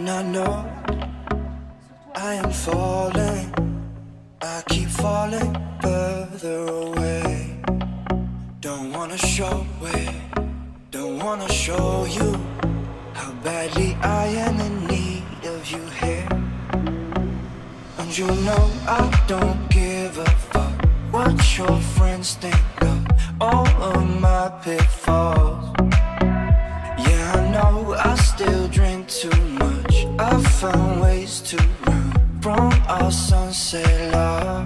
And I know I am falling, I keep falling further away. Don't wanna show it, don't wanna show you how badly I am in need of you here. And you know I don't give a fuck what your friends think of all of my pitfalls. Yeah, I know I still drink too much, I found ways to run from our sunset love.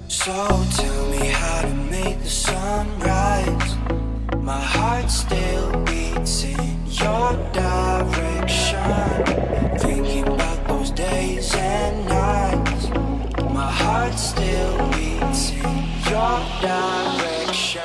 So tell me how to make the sun rise. My heart still beats in your direction, thinking about those days and nights. My heart still beats in your direction.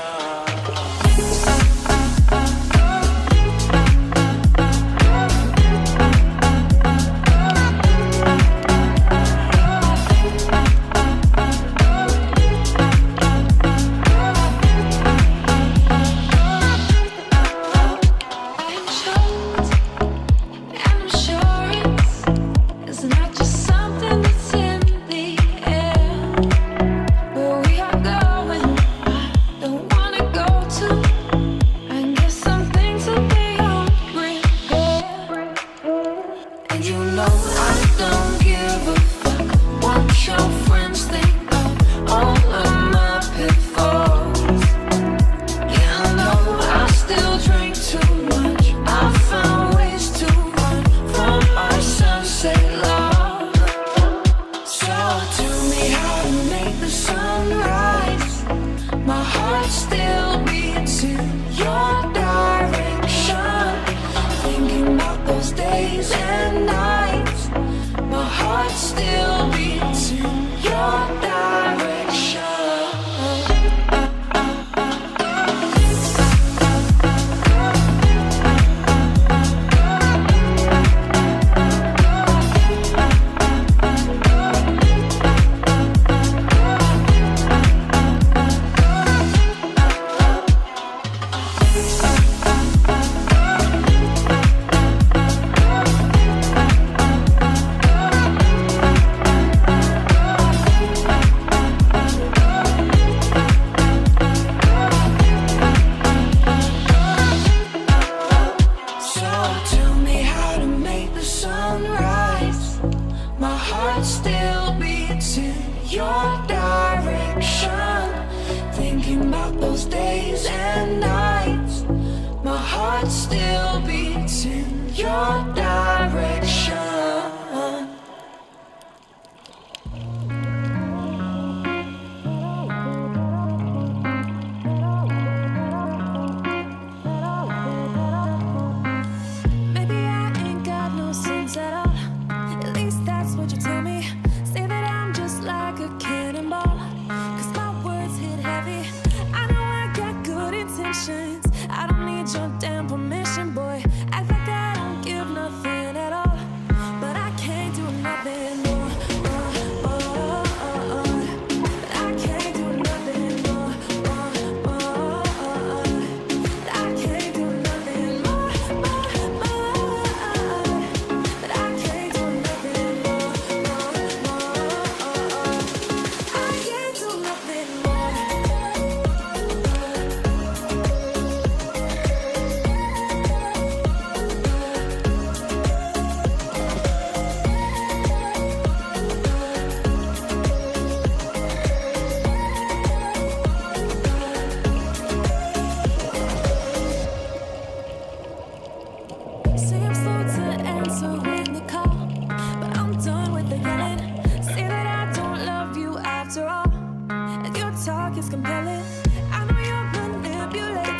Talk is compelling. I know you're manipulating.